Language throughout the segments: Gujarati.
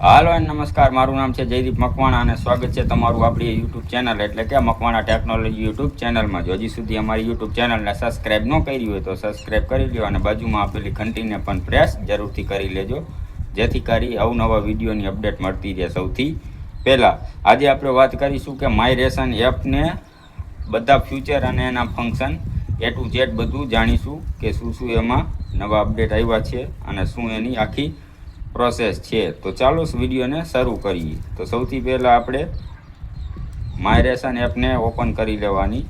હાલો નમસ્કાર, મારું નામ છે જયદીપ મકવાણા અને સ્વાગત છે તમારું આપણી યુટ્યુબ ચેનલ એટલે કે મકવાણા ટેકનોલોજી યુટ્યુબ ચેનલમાં. જો હજી સુધી અમારી યુટ્યુબ ચેનલને સબસ્ક્રાઈબ ન કરી હોય તો સબસ્ક્રાઈબ કરી લો અને બાજુમાં આપેલી ઘંટીને પણ પ્રેસ જરૂરથી કરી લેજો, જેથી કરી અવનવા વિડીયોની અપડેટ મળતી રહે સૌથી પહેલાં. આજે આપણે વાત કરીશું કે માય રેશન એપને બધા ફ્યુચર અને એના ફંક્શન A to Z બધું જાણીશું કે શું શું એમાં નવા અપડેટ આવ્યા છે અને શું એની આખી પ્રોસેસ છે. તો ચાલો વિડીયોને શરૂ કરીએ. તો સૌથી પહેલાં આપણે માય રેશન એપને ઓપન કરી લેવાની.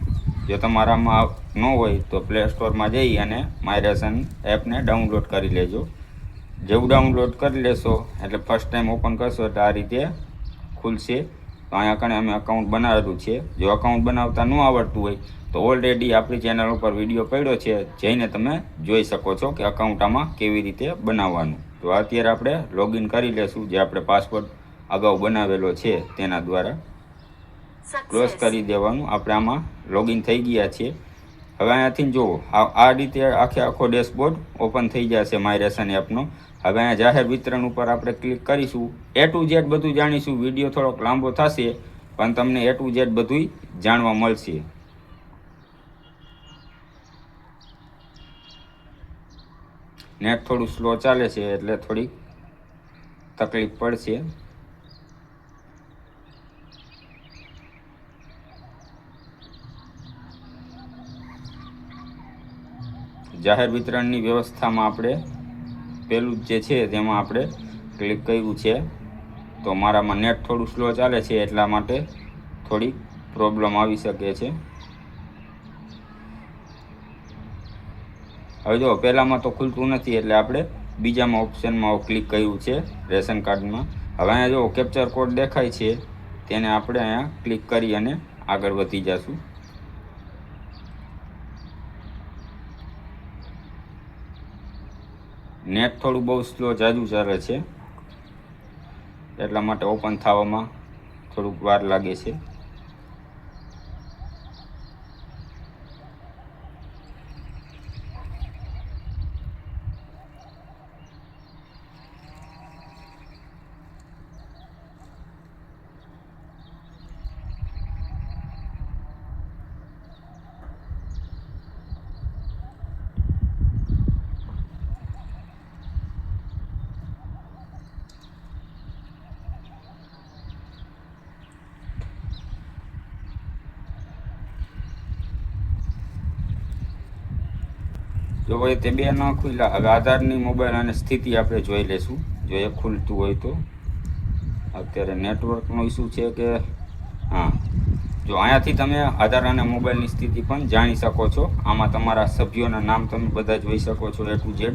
જો તમારામાં ન હોય તો પ્લે સ્ટોરમાં જઈ અને માય રેશન એપને ડાઉનલોડ કરી લેજો. જેવું ડાઉનલોડ કરી લેશો એટલે ફર્સ્ટ ટાઈમ ઓપન કરશો એટલે આ રીતે ખુલશે. તો અહીંયા કણે અમે અકાઉન્ટ બનાવેલું છે. જો અકાઉન્ટ બનાવતા ન આવડતું હોય તો ઓલરેડી આપણી ચેનલ ઉપર વિડીયો પડ્યો છે, જઈને તમે જોઈ શકો છો કે અકાઉન્ટ આમાં કેવી રીતે બનાવવાનું. તો અત્યારે આપણે લોગિન કરી લેશું, જે આપણે પાસવર્ડ અગાઉ બનાવેલો છે તેના દ્વારા ક્લોઝ કરી દેવાનું. આપણે આમાં લોગિન થઈ ગયા છીએ. હવે અહીંયાથી જુઓ આ રીતે આખો ડેશબોર્ડ ઓપન થઈ જશે માય રેશન એપનો. હવે અહીંયા જાહેર વિતરણ ઉપર આપણે ક્લિક કરીશું. A to Z બધું જાણીશું. વિડીયો થોડોક લાંબો થશે પણ તમને A to Z બધું જાણવા મળશે. નેટ થોડું સ્લો ચાલે છે એટલે થોડીક તકલીફ પડશે. જાહેર વિતરણની વ્યવસ્થામાં આપણે પેલું જે છે તેમાં આપણે ક્લિક કર્યું છે. તો મારામાં નેટ થોડું સ્લો ચાલે છે એટલા માટે થોડીક પ્રોબ્લેમ આવી શકે છે. હવે જો પહેલામાં તો ખુલતું નથી એટલે આપણે બીજામાં ઓપ્શનમાં ક્લિક કર્યું છે રેશન કાર્ડમાં. હવે અહીંયા જો કેપ્ચર કોડ દેખાય છે તેને આપણે અહીંયા ક્લિક કરી અને આગળ વધી જશું. નેટ થોડું બહુ સ્લો જાજુ ચાલે છે એટલા માટે ઓપન થવામાં થોડુંક વાર લાગે છે. જો ભાઈ તે બે ન ખુલ્યા, હવે આધારની મોબાઈલ અને સ્થિતિ આપણે જોઈ લેશું. જો એ ખુલતું હોય તો. અત્યારે નેટવર્કનો ઇસ્યુ છે કે હા, જો અહીંયાથી તમે આધાર અને મોબાઈલની સ્થિતિ પણ જાણી શકો છો. આમાં તમારા સભ્યોના નામ તમે બધા જોઈ શકો છો A to Z.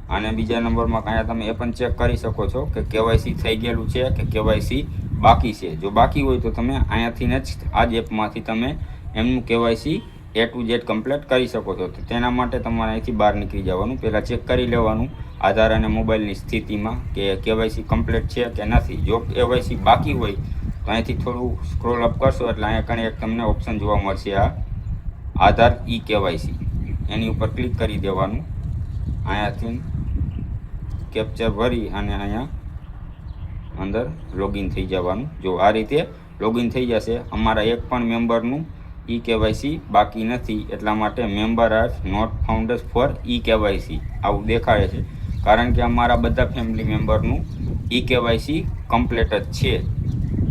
અને બીજા નંબરમાં અહીંયા તમે એ પણ ચેક કરી શકો છો કે KYC થઈ ગયેલું છે કે KYC બાકી છે. જો બાકી હોય તો તમે અહીંયાથી જ આ જ એપમાંથી તમે એમનું KYC A to Z complete કરી શકો છો. તો તેના માટે તમારે અહીંથી બહાર નીકળી જવાનું. પહેલાં ચેક કરી લેવાનું આધાર અને મોબાઈલની સ્થિતિમાં કે KYC કમ્પ્લીટ છે કે નથી. જો KYC બાકી હોય તો અહીંથી થોડું સ્ક્રોલ અપ કરશો એટલે અહીંયા કણે એક તમને ઓપ્શન જોવા મળશે, આ આધાર KYC. એની ઉપર ક્લિક કરી દેવાનું. અહીંયાથી કેપ્ચર ભરી અને અહીંયા અંદર લોગિન થઈ જવાનું. જો આ રીતે લોગિન થઈ જશે. અમારા એક પણ મેમ્બરનું KYC બાકી નથી એટલા માટે member are not found for KYC આવું દેખાડે છે. કારણ કે અમારા બધા ફેમિલી મેમ્બરનું KYC કમ્પ્લીટ જ છે.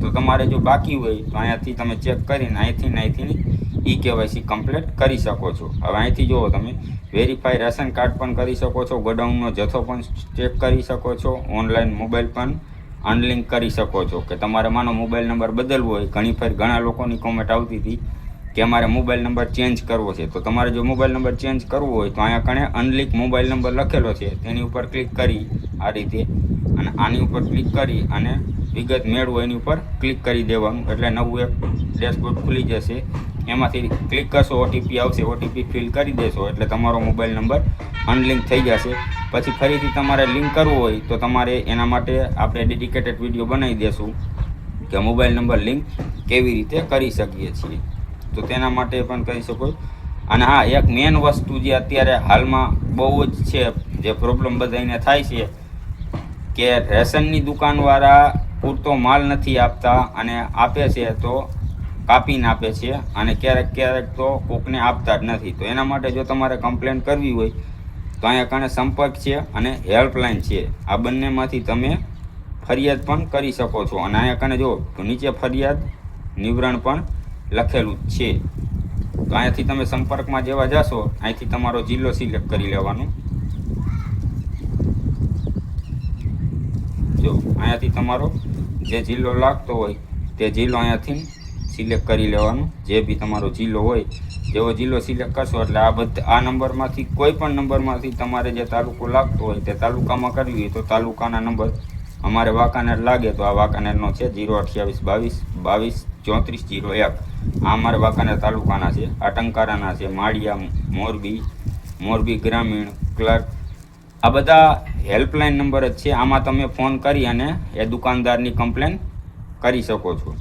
તો તમારે જો બાકી હોય તો અહીંયાથી તમે ચેક કરીને અહીંથી KYC કમ્પ્લીટ કરી શકો છો. હવે અહીંથી જુઓ તમે વેરીફાઈ રેશન કાર્ડ પણ કરી શકો છો, ગોડાઉનનો જથ્થો પણ ચેક કરી શકો છો, ઓનલાઈન મોબાઈલ પણ અનલિંક કરી શકો છો. કે તમારે માનો મોબાઈલ નંબર બદલવો હોય, ઘણા લોકોની કોમેન્ટ આવતી હતી કે અમારે મોબાઈલ નંબર ચેન્જ કરવો છે. તો તમારે જો મોબાઈલ નંબર ચેન્જ કરવો હોય તો અહીંયા કણે અનલિંક મોબાઈલ નંબર લખેલો છે તેની ઉપર ક્લિક કરી આ રીતે અને આની ઉપર ક્લિક કરી અને વિગત મેળવો એની ઉપર ક્લિક કરી દેવાનું. એટલે નવું એક ડેશબોર્ડ ખુલી જશે. એમાંથી ક્લિક કરશો, OTP આવશે, OTP ફિલ કરી દેશો એટલે તમારો મોબાઈલ નંબર અનલિંક થઈ જશે. પછી ફરીથી તમારે લિંક કરવો હોય તો તમારે એના માટે આપણે ડેડિકેટેડ વિડીયો બનાવી દેશું કે મોબાઈલ નંબર લિંક કેવી રીતે કરી શકીએ છીએ. તો તેના માટે પણ કરી શકો. અને હા, એક મેન વસ્તુ જે અત્યારે હાલમાં બહુ જ છે, જે પ્રોબ્લેમ બધાને થાય છે કે રેશનની દુકાનવાળા પૂરતો માલ નથી આપતા અને આપે છે તો કાપીને આપે છે અને ક્યારેક ક્યારેક તો કોકને આપતા જ નથી. તો એના માટે જો તમારે કમ્પ્લેન કરવી હોય તો અહીંયા કણે સંપર્ક છે અને હેલ્પલાઇન છે. આ બંનેમાંથી તમે ફરિયાદ પણ કરી શકો છો. અને અહીંયા કણે જો નીચે ફરિયાદ નિવારણ પણ લખેલું જ છે. તો અહીંયાથી તમે સંપર્કમાં જેવા જશો અહીંથી તમારો જિલ્લો સિલેક્ટ કરી લેવાનો. જો અહીંયાથી તમારો જે જિલ્લો લાગતો હોય તે જિલ્લો અહીંયાથી સિલેક્ટ કરી લેવાનો. જે બી તમારો જિલ્લો હોય જેવો જિલ્લો સિલેક્ટ કરશો એટલે આ નંબરમાંથી કોઈ પણ નંબરમાંથી તમારે જે તાલુકો લાગતો હોય તે તાલુકામાં કરવી હોય તો તાલુકાના નંબર અમારે વાંકાનેર લાગે તો આ વાંકાનેરનો છે 02822 22 34 01. આ અમારે વાંકાનેર તાલુકાના છે. આ ટંકારાના છે, માળિયા, મોરબી ગ્રામીણ, ક્લર્ક, આ બધા હેલ્પલાઇન નંબર જ છે. આમાં તમે ફોન કરી અને એ દુકાનદારની કમ્પ્લેન કરી શકો છો.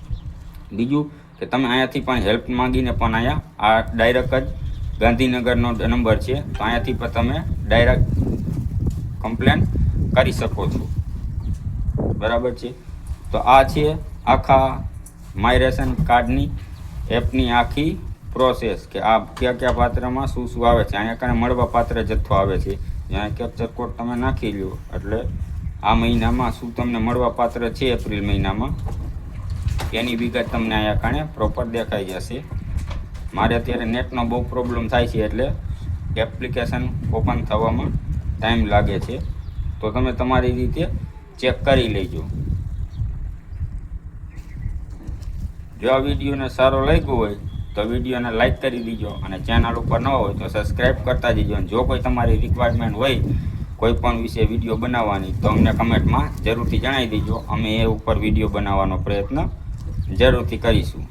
બીજું કે તમે અહીંયાથી પણ હેલ્પ માંગીને પણ અહીંયા આ ડાયરેક્ટ જ ગાંધીનગરનો નંબર છે તો અહીંયાથી પણ તમે ડાયરેક્ટ કમ્પ્લેન કરી શકો છો. બરાબર છે. તો આ છે આખા માય રેશન કાર્ડની એપની આખી પ્રોસેસ કે આ કયા કયા પાત્રમાં શું શું આવે છે. અહીંયા કારણે મળવા પાત્ર જથ્થો આવે છે. જ્યાં કેપ્ચર કોડ તમે નાખી લ્યો એટલે આ મહિનામાં શું તમને મળવા પાત્ર છે એપ્રિલ મહિનામાં એની વિગત તમને અહીંયા કારણે પ્રોપર દેખાઈ જશે. મારે અત્યારે નેટનો બહુ પ્રોબ્લેમ થાય છે એટલે એપ્લિકેશન ઓપન થવામાં ટાઈમ લાગે છે. તો તમે તમારી રીતે ચેક કરી લેજો. જો આ વિડીયોને સારો લાગ્યો હોય તો વિડીયોને લાઈક કરી દીજો અને ચેનલ ઉપર ન હોય તો સબસ્ક્રાઈબ કરતા જજો. અને જો કોઈ તમારી રિક્વાયરમેન્ટ હોય કોઈ પણ વિશે વિડીયો બનાવવાની તો અમને કમેન્ટમાં જરૂરથી જણાવી દેજો. અમે એ ઉપર વિડીયો બનાવવાનો પ્રયત્ન જરૂરથી કરીશું.